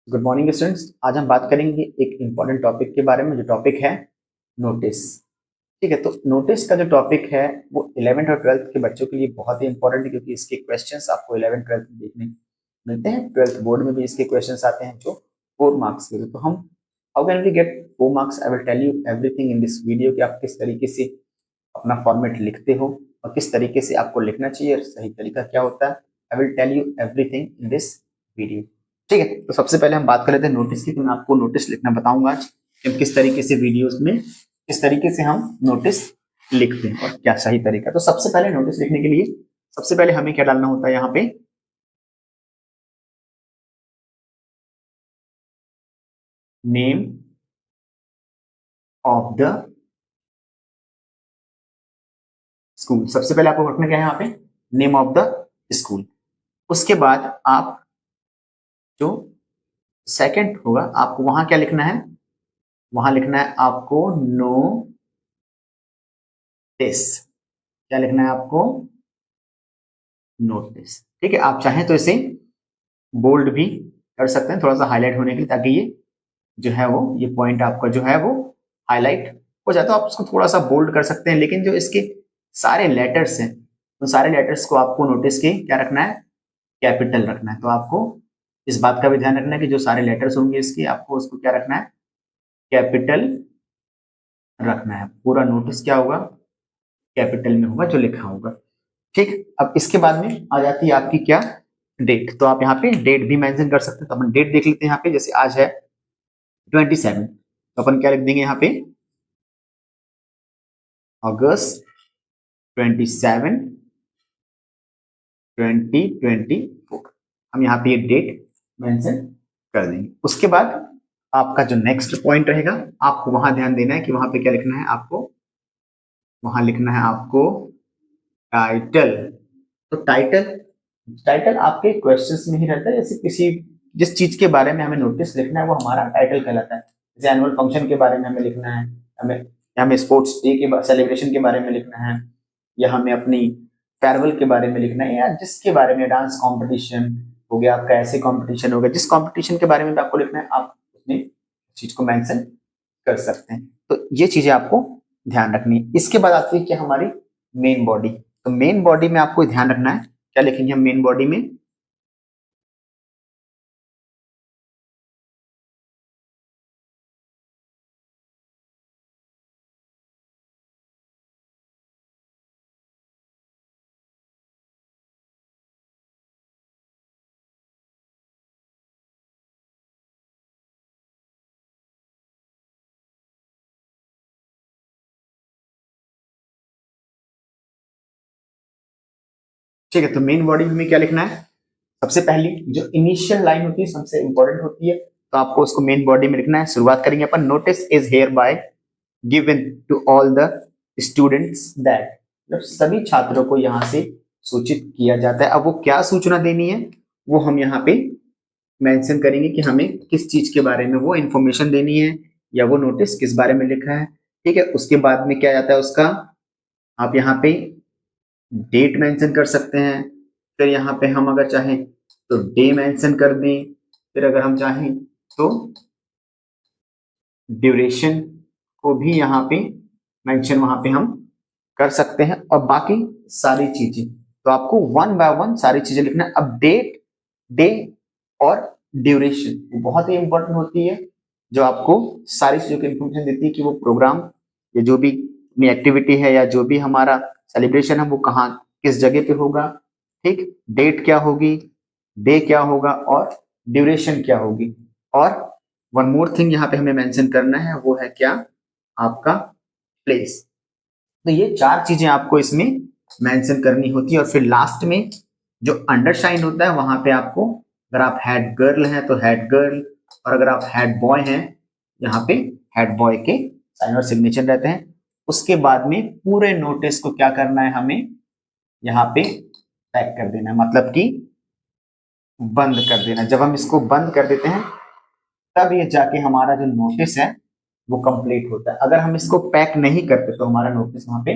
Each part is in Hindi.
Good morning students. आज हम बात करेंगे एक इम्पॉर्टेंट टॉपिक के बारे में, जो टॉपिक है नोटिस। ठीक है, तो नोटिस का जो टॉपिक है वो 11th और 12th के बच्चों के लिए बहुत ही इंपॉर्टेंट है, क्योंकि इसके क्वेश्चंस आपको 11th 12th में देखने मिलते हैं। 12th बोर्ड में भी इसके क्वेश्चंस आते हैं जो 4 मार्क्स के। तो हम how can we get 4 marks? I will tell you everything in this video कि आप किस तरीके से अपना फॉर्मेट लिखते हो और किस तरीके से आपको लिखना चाहिए और सही तरीका क्या होता है। I will tell you everything in this video. ठीक है, तो सबसे पहले हम बात कर लेते हैं नोटिस की। तो मैं आपको नोटिस लिखना बताऊंगा आज कि हम किस तरीके से वीडियोस में किस तरीके से हम नोटिस लिखते हैं और क्या सही तरीका। तो सबसे पहले नोटिस लिखने के लिए सबसे पहले हमें क्या डालना होता है यहाँ पे? Name of the school. सबसे पहले आपको रखना क्या है यहाँ पे? Name of the school. उसके बाद आप जो सेकंड होगा आपको वहां क्या लिखना है? वहां लिखना है आपको नोटिस। क्या लिखना है आपको? नोटिस। ठीक है, आप चाहें तो इसे बोल्ड भी कर सकते हैं थोड़ा सा हाईलाइट होने के लिए, ताकि ये जो है वो ये पॉइंट आपका जो है वो हाईलाइट हो जाए। तो आप इसको थोड़ा सा बोल्ड कर सकते हैं, लेकिन जो इसके सारे लेटर्स हैं उन सारे लेटर्स को आपको नोटिस के क्या रखना है? कैपिटल रखना है। तो आपको इस बात का भी ध्यान रखना है कि जो सारे लेटर्स होंगे इसके, आपको उसको क्या रखना है? कैपिटल रखना है। पूरा नोटिस क्या होगा? कैपिटल में होगा जो लिखा होगा। ठीक, अब इसके बाद में आ जाती है आपकी क्या? डेट। तो आप यहाँ पे डेट भी मेंशन कर सकते हैं। तो अपन डेट देख लेते हैं यहाँ पे। जैसे आज है 27, तो अपन क्या लिख देंगे यहाँ पे? अगस्त 27 2024। हम यहाँ पे ये डेट मेंशन कर देंगे। उसके बाद आपका जो नेक्स्ट पॉइंट रहेगा, आपको वहां ध्यान देना है कि वहां पे क्या लिखना है आपको? वहां लिखना है आपको टाइटल। तो टाइटल टाइटल आपके क्वेश्चंस में ही रहता है। जैसे किसी जिस चीज के बारे में हमें नोटिस लिखना है वो हमारा टाइटल कहलाता है। जैसे एनुअल फंक्शन के बारे में हमें लिखना है, हमें स्पोर्ट्स डे के सेलिब्रेशन के बारे में लिखना है, या हमें अपनी फेयरवेल के बारे में लिखना है, या जिसके बारे में डांस कंपटीशन हो गया, आपका ऐसे कंपटीशन हो गया, जिस कंपटीशन के बारे में भी आपको लिखना है आप उसमें चीज को मेंशन कर सकते हैं। तो ये चीजें आपको ध्यान रखनी है। इसके बाद आती है कि हमारी मेन बॉडी। तो मेन बॉडी में आपको ध्यान रखना है, क्या लिखेंगे हम मेन बॉडी में? ठीक है, तो मेन बॉडी में क्या लिखना है? सबसे पहली जो इनिशियल लाइन होती है सबसे इंपॉर्टेंट होती है, तो आपको उसको मेन बॉडी में लिखना है। शुरुआत करेंगे अपन, notice is hereby given to all the students that. मतलब सभी छात्रों को यहाँ से सूचित किया जाता है। अब वो क्या सूचना देनी है वो हम यहाँ पे मेंशन करेंगे कि हमें किस चीज के बारे में वो इंफॉर्मेशन देनी है, या वो नोटिस किस बारे में लिखा है। ठीक है, उसके बाद में क्या जाता है उसका, आप यहाँ पे डेट मेंशन कर सकते हैं। फिर यहाँ पे हम अगर चाहें तो डे मेंशन कर दें। फिर अगर हम चाहें तो ड्यूरेशन को भी यहाँ पे मेंशन वहां पे हम कर सकते हैं, और बाकी सारी चीजें तो आपको वन बाय वन सारी चीजें लिखना है। अब डेट, डे और ड्यूरेशन बहुत ही इंपॉर्टेंट होती है, जो आपको सारी चीजों की इंफॉर्मेशन देती है कि वो प्रोग्राम या जो भी एक्टिविटी है या जो भी हमारा सेलिब्रेशन है वो कहाँ किस जगह पे होगा। ठीक, डेट क्या होगी, डे क्या होगा और ड्यूरेशन क्या होगी। और वन मोर थिंग यहाँ पे हमें मेंशन करना है, वो है क्या? आपका प्लेस। तो ये 4 चीजें आपको इसमें मेंशन करनी होती है। और फिर लास्ट में जो अंडरसाइन होता है वहां पे आपको, अगर आप हेड गर्ल हैं तो हेड गर्ल, और अगर आप हेड बॉय हैं यहाँ पे हेड बॉय के साइन और सिग्नेचर रहते हैं। उसके बाद में पूरे नोटिस को क्या करना है, हमें यहाँ पे पैक कर देना है, मतलब कि बंद कर देना। जब हम इसको बंद कर देते हैं तब ये जाके हमारा जो नोटिस है वो कंप्लीट होता है। अगर हम इसको पैक नहीं करते तो हमारा नोटिस वहां पे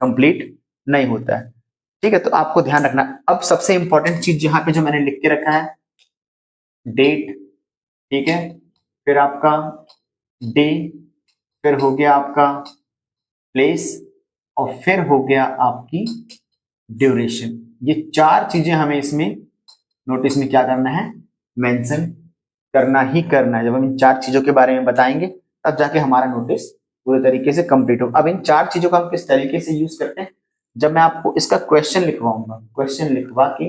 कंप्लीट नहीं होता है। ठीक है, तो आपको ध्यान रखना। अब सबसे इंपॉर्टेंट चीज यहाँ पे जो मैंने लिख के रखा है, डेट, ठीक है, फिर आपका डे, फिर हो गया आपका प्लेस, और फिर हो गया आपकी ड्यूरेशन। ये चार चीजें हमें इसमें नोटिस में क्या करना है, मेंशन करना ही करना है। जब हम इन चार चीजों के बारे में बताएंगे तब जाके हमारा नोटिस पूरे तरीके से कंप्लीट हो। अब इन चार चीजों का हम किस तरीके से यूज करते हैं, जब मैं आपको इसका क्वेश्चन लिखवाऊंगा, क्वेश्चन लिखवा के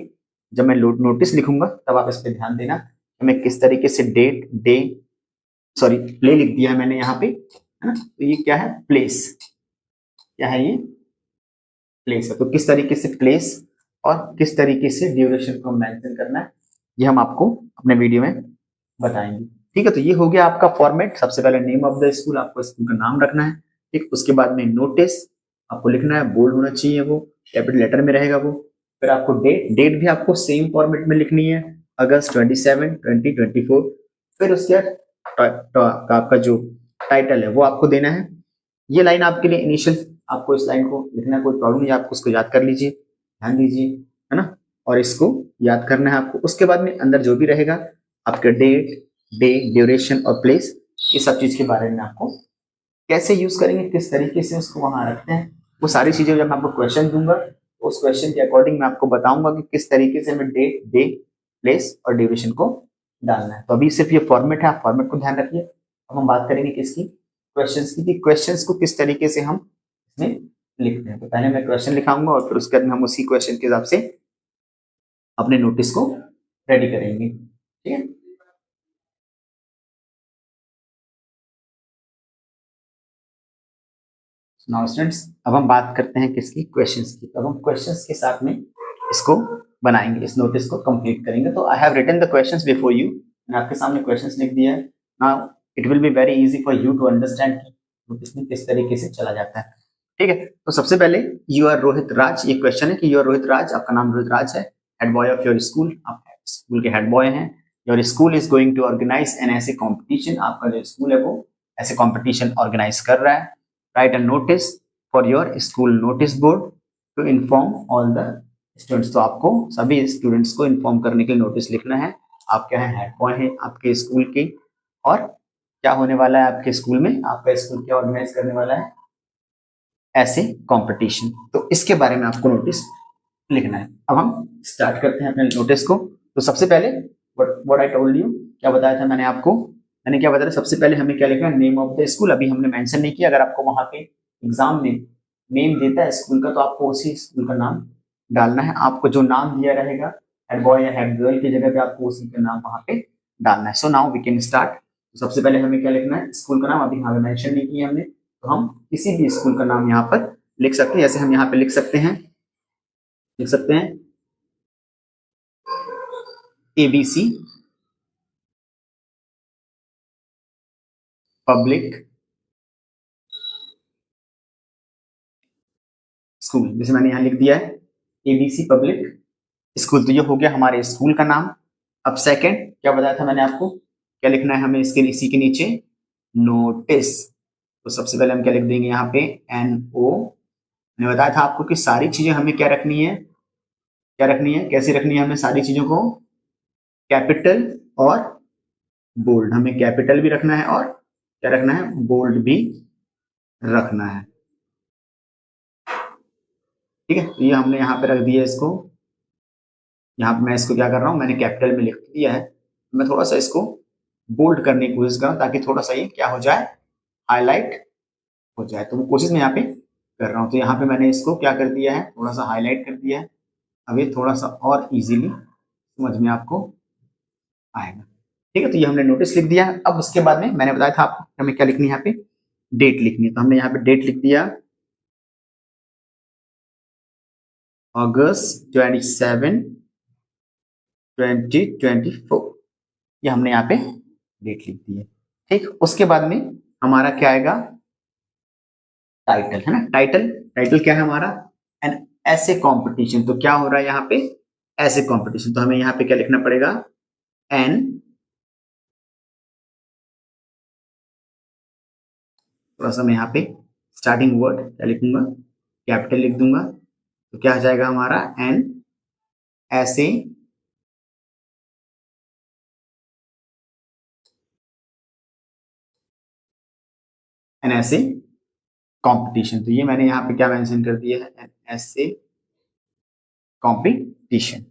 जब मैं नोटिस लिखूंगा तब आप इस पर ध्यान देना कि मैं किस तरीके से डेट, डे, सॉरी प्ले लिख दिया है मैंने यहाँ पे, है ना। तो ये क्या है, प्लेस, क्या है ये, प्लेस है। तो किस तरीके से प्लेस और किस तरीके से ड्यूरेशन को मेंशन करना है, ये हम आपको अपने वीडियो में बताएंगे। ठीक है, तो ये हो गया आपका फॉर्मेट। सबसे पहले नेम ऑफ द स्कूल, आपको स्कूल का नाम रखना है। ठीक, उसके बाद में नोटिस आपको लिखना है, बोल्ड होना चाहिए, वो कैपिटल लेटर में रहेगा वो। फिर आपको डेट, डेट भी आपको सेम फॉर्मेट में लिखनी है, अगस्त 27 2024। फिर उसके बाद आपका जो टाइटल है वो आपको देना है। ये लाइन आपके लिए इनिशियल, आपको इस लाइन को लिखना कोई प्रॉब्लम नहीं, आप उसको याद कर लीजिए, ध्यान दीजिए, है ना। और इसको याद करना है आपको। उसके बाद में अंदर जो भी रहेगा आपका डेट, डे, ड्यूरेशन और प्लेस, ये सब चीज के बारे में आपको कैसे यूज करेंगे, किस तरीके से उसको वहां रखते हैं, वो सारी चीजें जब मैं आपको क्वेश्चन दूंगा तो उस क्वेश्चन के अकॉर्डिंग मैं आपको बताऊंगा कि किस तरीके से हमें डेट, डे, प्लेस और ड्यूरेशन को डालना है। तो अभी सिर्फ ये फॉर्मेट है, आप फॉर्मेट को ध्यान रखिए। अब हम बात करेंगे किसकी, क्वेश्चंस की, कि क्वेश्चंस को किस तरीके से हम इसमें लिखते हैं। तो पहले मैं क्वेश्चन लिखाऊंगा और फिर उसके बाद हम उसी क्वेश्चन के हिसाब से अपने नोटिस को रेडी करेंगे। ठीक है, नाउ स्टूडेंट्स, अब हम बात करते हैं किसकी, क्वेश्चंस की। अब हम क्वेश्चंस के साथ में इसको बनाएंगे, इस नोटिस को कंप्लीट करेंगे। तो I have written the questions before you, मैंने आपके सामने क्वेश्चंस लिख दिया है। Now it will be very easy for you to understand notice में किस तरीके से चला जाता है। ठीक है, तो सबसे पहले यू आर रोहित राज, ये क्वेश्चन है कि यू आर रोहित राज, आपका नाम रोहित राज है, head boy of your school, आप स्कूल के हेड बॉय हैं। Your school is going to organise an essay competition, आपका जो स्कूल है वो ऐसे कॉम्पिटिशन ऑर्गेनाइज कर रहा है। Write a notice for your school notice board to inform all the students, तो आपको सभी स्टूडेंट्स को इन्फॉर्म करने के लिए नोटिस लिखना है। आप क्या है, हेड बॉय हैं आपके स्कूल के, और क्या होने वाला है आपके स्कूल में, आपका स्कूल क्या ऑर्गेनाइज करने वाला है, ऐसे कंपटीशन। तो इसके बारे में आपको नोटिस लिखना है। अब हम स्टार्ट करते हैं अपने नोटिस को। तो सबसे पहले व्हाट आई टोल्ड यू, क्या बताया था मैंने आपको, मैंने क्या बताया, सबसे पहले हमें क्या लिखना है, नेम ऑफ द स्कूल। अभी हमने मेंशन नहीं किया, अगर आपको वहां पे एग्जाम में नेम देता है स्कूल का तो आपको उसी स्कूल का नाम डालना है। आपको जो नाम दिया रहेगा हेड बॉय या हेड गर्ल की जगह पे आपको उसी का नाम वहां पे डालना है। So now we can start. सबसे पहले हमें क्या लिखना है, स्कूल का नाम, अभी यहाँ मेंशन नहीं किया हमने, तो हम किसी भी स्कूल का नाम यहाँ पर लिख सकते हैं। जैसे हम यहाँ पे लिख सकते हैं, लिख सकते हैं एबीसी पब्लिक स्कूल, जैसे मैंने यहाँ लिख दिया है एबीसी पब्लिक स्कूल। तो ये हो गया हमारे स्कूल का नाम। अब सेकंड क्या बताया था मैंने आपको, क्या लिखना है हमें इसके, इसी के नीचे नोटिस। तो सबसे पहले हम क्या लिख देंगे यहाँ पे, एन ओ। मैंने बताया था आपको कि सारी चीजें हमें क्या रखनी है, क्या रखनी है, कैसे रखनी है हमें सारी चीजों को, कैपिटल और बोल्ड। हमें कैपिटल भी रखना है और क्या रखना है, बोल्ड भी रखना है। ठीक है, तो ये हमने यहाँ पे रख दिया इसको। यहाँ पे मैं इसको क्या कर रहा हूँ, मैंने कैपिटल में लिख दिया है। मैं थोड़ा सा इसको बोल्ड करने की कोशिश करूँ ताकि थोड़ा सा ये क्या हो जाए, हाईलाइट हो जाए। तो वो कोशिश मैं यहाँ पे कर रहा हूँ। तो यहाँ पे मैंने इसको क्या कर दिया है, थोड़ा सा हाईलाइट कर दिया है। अब ये थोड़ा सा और इजीली समझ में आपको आएगा। ठीक है, तो ये हमने नोटिस लिख दिया। अब उसके बाद में मैंने बताया था आपको हमें क्या लिखनी है, यहाँ पे डेट लिखनी है। तो हमने यहाँ पे डेट लिख दिया, अगस्त 27 2024, ये हमने यहाँ पे डेट लिख दी है। ठीक, उसके बाद में हमारा क्या आएगा, टाइटल, है ना। टाइटल, टाइटल क्या है हमारा, एन ऐसे कंपटीशन। तो क्या हो रहा है यहाँ पे, ऐसे कंपटीशन। तो हमें यहाँ पे क्या लिखना पड़ेगा, एन, थोड़ा सा मैं यहाँ पे स्टार्टिंग वर्ड क्या लिखूंगा, कैपिटल लिख दूंगा। तो क्या आ जाएगा हमारा, एन ऐसे एन ऐसे कॉम्पिटिशन। तो ये मैंने यहाँ पे क्या मेंशन कर दिया है, एन ऐसे कॉम्पिटिशन।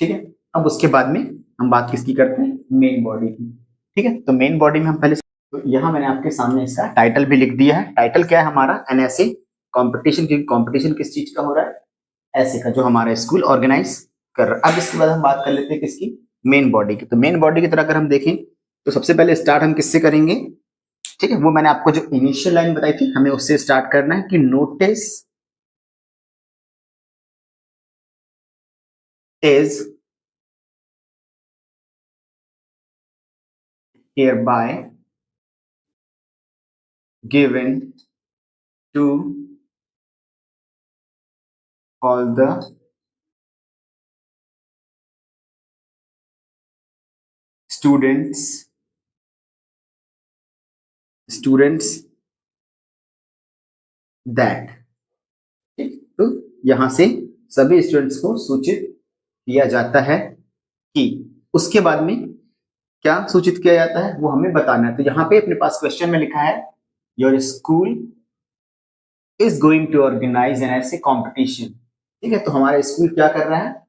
ठीक है, अब उसके बाद में हम बात किसकी करते हैं, मेन बॉडी की। ठीक है, तो मेन बॉडी में हम पहले, तो यहाँ मैंने आपके सामने इसका टाइटल भी लिख दिया है। टाइटल क्या है हमारा, एन ऐसे कॉम्पिटिशन। क्योंकि कॉम्पिटिशन किस चीज का हो रहा है, ऐसे का, जो हमारा स्कूल ऑर्गेनाइज कर रहा है। अब इसके बाद हम बात कर लेते हैं किसकी, मेन बॉडी की। तो मेन बॉडी की तरह अगर हम देखें तो सबसे पहले स्टार्ट हम किससे करेंगे। ठीक है, वो मैंने आपको जो इनिशियल लाइन बताई थी, हमें उससे स्टार्ट करना है कि notice is hereby given to all the students that। ठीक, तो यहां से सभी स्टूडेंट्स को सूचित किया जाता है कि, उसके बाद में क्या सूचित किया जाता है वो हमें बताना है। तो यहाँ पे अपने पास क्वेश्चन में लिखा है, your school is going to organise an essay competition. ठीक है, तो हमारा स्कूल क्या कर रहा है,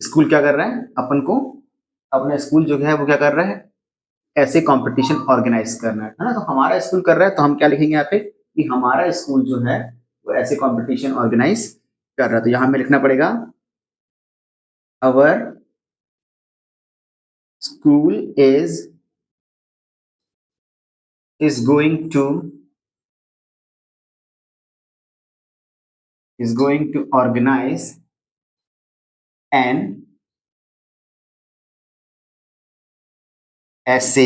स्कूल क्या कर रहा है, अपन को अपना स्कूल जो है वो क्या कर रहा है, ऐसे कंपटीशन ऑर्गेनाइज करना है ना। तो हमारा स्कूल कर रहा है, तो हम क्या लिखेंगे यहाँ पे कि हमारा स्कूल जो है वो ऐसे कंपटीशन ऑर्गेनाइज कर रहा है। तो यहाँ में लिखना पड़ेगा, our school is going to organise an essay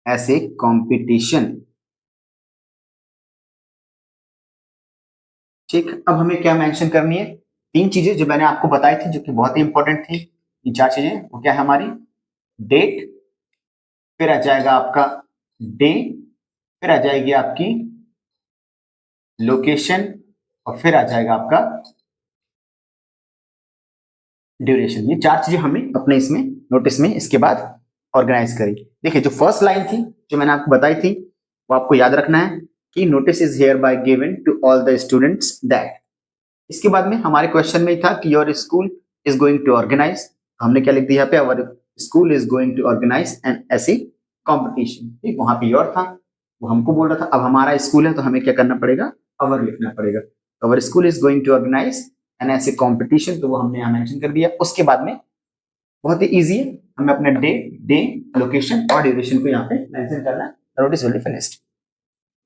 essay competition. ठीक, अब हमें क्या मेंशन करनी है, तीन चीजें जो मैंने आपको बताई थी जो कि बहुत ही इंपॉर्टेंट थी। ये चार चीजें वो क्या है हमारी, डेट, फिर आ जाएगा आपका डे, फिर आ जाएगी आपकी लोकेशन, और फिर आ जाएगा आपका ड्यूरेशन। ये चार चीजें हमें अपने इसमें नोटिस में इसके बाद ऑर्गेनाइज करी। देखिए जो फर्स्ट लाइन थी जो मैंने आपको बताई थी, वो आपको याद रखना है कि notice is hereby given to all the students that. इसके बाद में हमारे क्वेश्चन में था कि your school is going to organize, हमने क्या लिख दिया यहाँ पे, our school is going to organise an essay competition. ठीक, वहां पे योर था, वो हमको बोल रहा था, अब हमारा स्कूल है तो हमें क्या करना पड़ेगा, अवर लिखना पड़ेगा। Our school is going to organise an essay competition, तो वो हमने यहाँ मेंशन कर दिया। उसके बाद में बहुत ही इजी है, हमें अपने डे लोकेशन और ड्यूरेशन को यहाँ पे मेंशन करना है। Notice will be finished.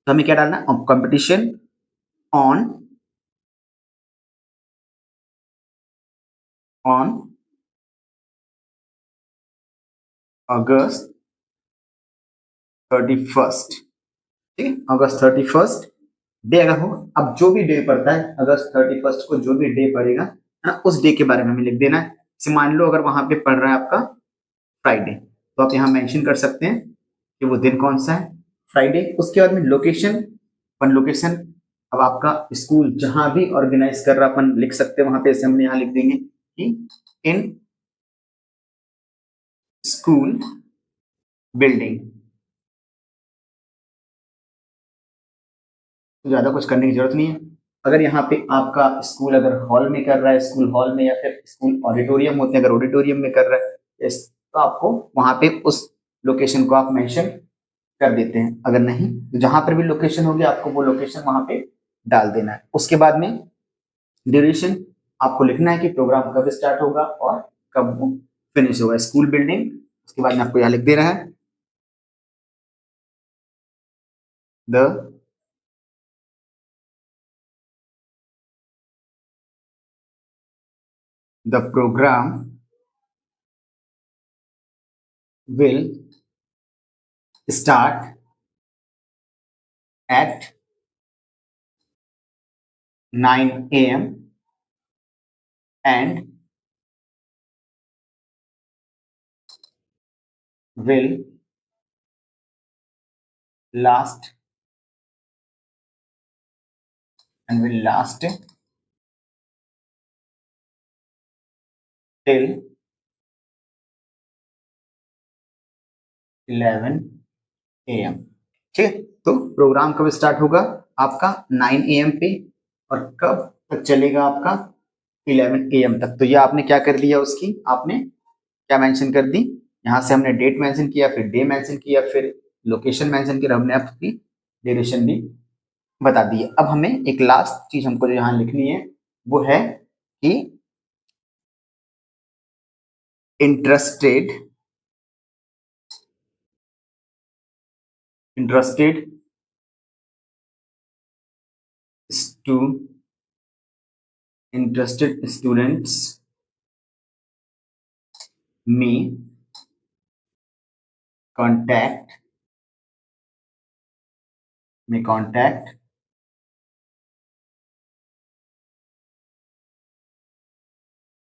तो हमें क्या डालना है, कॉम्पिटिशन ऑन ऑन अगस्त 31। ठीक है, अगस्त 31 डे अगर हो, अब जो भी डे पड़ता है अगस्त 31 को, जो भी डे पड़ेगा है ना, उस डे के बारे में हमें लिख देना है। जैसे मान लो अगर वहां पे पड़ रहा है आपका फ्राइडे, तो आप यहाँ मेंशन कर सकते हैं कि वो दिन कौन सा है, फ्राइडे। उसके बाद में लोकेशन, अपन लोकेशन, अब आपका स्कूल जहां भी ऑर्गेनाइज कर रहा अपन लिख सकते हैं वहां पे, ऐसे हमने यहाँ लिख देंगे कि इन स्कूल बिल्डिंग। तो ज्यादा कुछ करने की जरूरत नहीं है। अगर यहाँ पे आपका स्कूल अगर हॉल में कर रहा है, स्कूल हॉल में, या फिर स्कूल ऑडिटोरियम होते हैं, अगर ऑडिटोरियम में कर रहा है तो आपको वहां पे उस लोकेशन को आप मेंशन कर देते हैं। अगर नहीं तो जहां पर भी लोकेशन होगी आपको वो लोकेशन वहां पे डाल देना है। उसके बाद में ड्यूरेशन आपको लिखना है कि प्रोग्राम कब स्टार्ट होगा और कब वो फिनिश होगा, स्कूल बिल्डिंग। उसके बाद में आपको यहाँ लिख देना है, the programme will start at 9 AM and will last till 11 AM। ठीक है, तो प्रोग्राम कब स्टार्ट होगा आपका 9 AM पे और कब तक चलेगा आपका 11 AM तक। तो ये आपने क्या कर दिया, उसकी आपने क्या मेंशन कर दी, यहाँ से हमने डेट मेंशन किया, फिर डे मेंशन किया, फिर लोकेशन मेंशन किया, हमने आपकी ड्यूरेशन भी बता दी है। अब हमें एक लास्ट चीज हमको जो यहाँ लिखनी है वो है कि interested interested to interested students में कॉन्टैक्ट में contact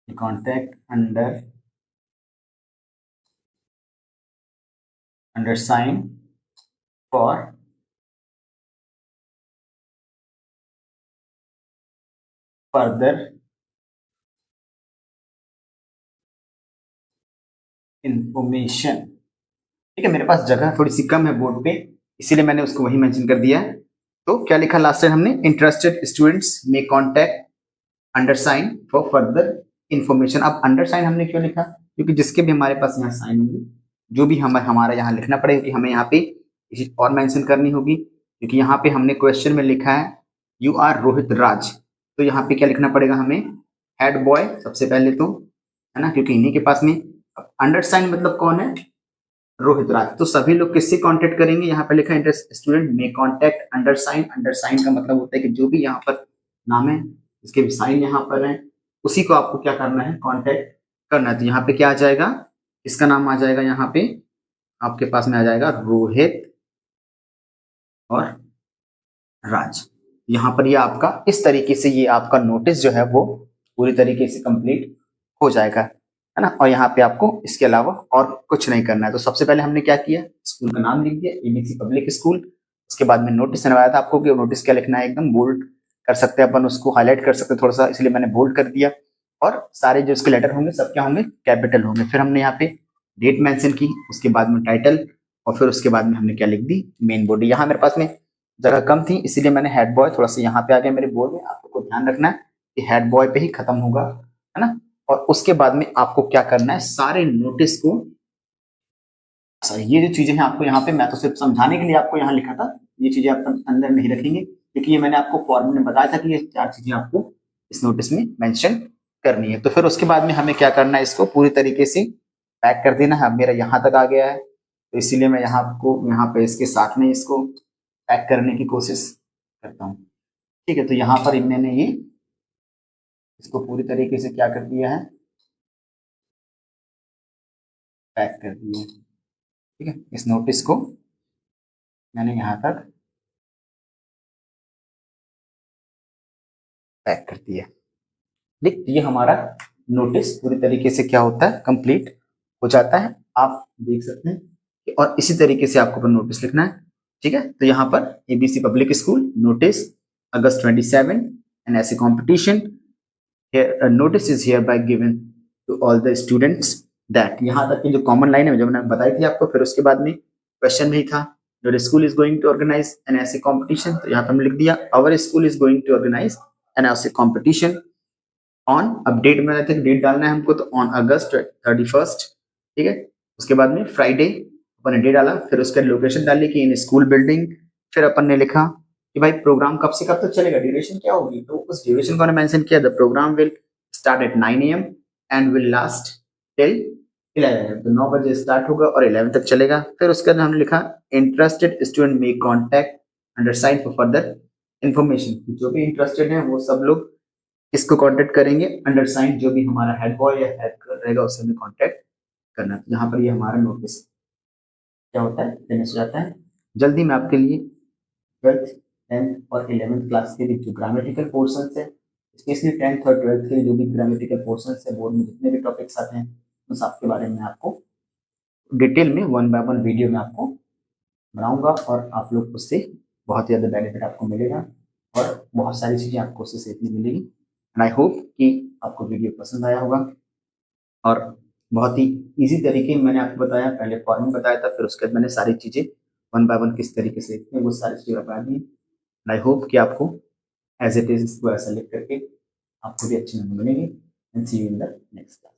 contact under sign for further information। ठीक है, मेरे पास जगह थोड़ी सी कम है बोर्ड पे, इसीलिए मैंने उसको वही मेंशन कर दिया है। तो क्या लिखा लास्ट टाइम हमने, इंटरेस्टेड स्टूडेंट्स में contact under sign for further information. अब अंडर साइन हमने क्यों लिखा, क्योंकि जिसके भी हमारे पास यहाँ साइन होंगे, जो भी हमारा यहाँ लिखना पड़ेगा कि हमें यहाँ पे चीज और मेंशन करनी होगी, क्योंकि यहाँ पे हमने क्वेश्चन में लिखा है यू आर रोहित राज, तो यहाँ पे क्या लिखना पड़ेगा हमें, हेड बॉय सबसे पहले तो, है ना, क्योंकि इन्हीं के पास में। अंडर साइन मतलब कौन है, रोहित राज, तो सभी लोग किससे कांटेक्ट करेंगे, यहाँ पे लिखा है स्टूडेंट में contact under sign. Under sign का मतलब होता है कि जो भी यहाँ पर नाम है, इसके भी साइन यहाँ पर है, उसी को आपको क्या करना है, कांटेक्ट करना है। तो यहाँ पे क्या आ जाएगा, इसका नाम आ जाएगा, यहाँ पे आपके पास में आ जाएगा रोहित और राज। यहाँ पर ये आपका इस तरीके से ये आपका नोटिस जो है वो पूरी तरीके से कंप्लीट हो जाएगा, है ना। और यहाँ पे आपको इसके अलावा और कुछ नहीं करना है। तो सबसे पहले हमने क्या किया, स्कूल का नाम लिख दिया, एबीसी पब्लिक स्कूल। उसके बाद में नोटिस बनवाया था आपको कि नोटिस क्या लिखना है, एकदम बोल्ड कर सकते हैं अपन, उसको हाईलाइट कर सकते हैं थोड़ा सा, इसलिए मैंने बोल्ड कर दिया। और सारे जो इसके लेटर होंगे सब क्या होंगे, कैपिटल होंगे। फिर हमने यहाँ पे डेट मेंशन की, उसके बाद में टाइटल, और फिर उसके बाद में हमने क्या लिख दी, मेन बॉडी। यहाँ मेरे पास में जगह कम थी, इसीलिए मैंने हेड बॉय थोड़ा सा यहाँ पे आ गया मेरे बोर्ड में। आपको ध्यान रखना है कि हेड बॉय पे ही खत्म होगा, है ना। और उसके बाद में आपको क्या करना है, सारे नोटिस को, ये जो चीजें हैं आपको यहाँ पे, मैं तो सिर्फ समझाने के लिए आपको यहाँ लिखा था, ये चीजें आप अंदर नहीं रखेंगे, क्योंकि ये मैंने आपको फॉर्म में बताया था कि ये 4 चीजें आपको इस नोटिस में मेंशन करनी है। तो फिर उसके बाद में हमें क्या करना है, इसको पूरी तरीके से पैक कर देना है। अब मेरा यहाँ तक आ गया है, तो इसीलिए मैं यहाँ आपको यहाँ पे इसके साथ में इसको पैक करने की कोशिश करता हूँ। ठीक है, तो यहाँ पर मैंने ये इसको पूरी तरीके से क्या कर दिया है, पैक कर दिया। ठीक है, इस नोटिस को मैंने यहाँ तक पैक कर दिया। ठीक, ये हमारा नोटिस पूरी तरीके से क्या होता है, कंप्लीट हो जाता है। आप देख सकते हैं और इसी तरीके से आपको नोटिस लिखना है। ठीक है, तो यहाँ पर एबीसी पब्लिक स्कूल नोटिस अगस्त 27 एंड ऐसे competition notice is hereby given to all the students that, यहाँ तक की जो कॉमन लाइन है जो मैंने बताई थी आपको। फिर उसके बाद में क्वेश्चन भी था, your school is going to organise an essay competition, तो यहाँ पर हमने लिख दिया our school is going to organise an essay competition on, अब डेट में रहता है, डेट डालना है हमको, तो ऑन अगस्त 31। ठीक है, उसके बाद में फ्राइडे अपन ने डेट डाला, फिर उसका लोकेशन डाली कि इन स्कूल बिल्डिंग। फिर अपन ने लिखा कि भाई प्रोग्राम कब से कब तक चलेगा, ड्यूरेशन क्या होगी, तो उस ड्यूरेशन को हमने मेंशन किया, the programme will start at 9 AM and will last till 11 AM। तो 9 बजे स्टार्ट होगा और 11 तक चलेगा। फिर उसके बाद हमने लिखा interested student may contact under sign for further information, जो भी इंटरेस्टेड है वो सब लोग इसको कांटेक्ट करेंगे, अंडर साइन जो भी हमारा हेड बॉय या हेड रहेगा उससे हमें कांटेक्ट करना है। यहाँ पर ये हमारा नोटिस क्या होता है, फिनिश हो जाता है। जल्दी मैं आपके लिए 12th 10th और 11th क्लास के लिए जो ग्रामेटिकल पोर्शन है, स्पेशली 10th और 12th के लिए जो भी ग्रामेटिकल पोर्शन है, बोर्ड में जितने भी टॉपिक्स आते हैं उन सब के बारे में आपको डिटेल में 1 बाय 1 वीडियो में आपको बनाऊंगा, और आप लोग उससे बहुत ज़्यादा बेनिफिट आपको मिलेगा और बहुत सारी चीज़ें आपको उससे सीखने मिलेगी। एंड आई होप कि आपको वीडियो पसंद आया होगा। और बहुत ही इजी तरीके में मैंने आपको बताया, पहले फॉर्मूला बताया था, फिर उसके बाद मैंने सारी चीजें वन बाय वन किस तरीके से लिखते हैं वो सारी चीजें बता दी। आई होप कि आपको एज इट इज इसको ऐसा लिख करके आपको भी अच्छी नंबर मिलेंगे। And see you in the next class.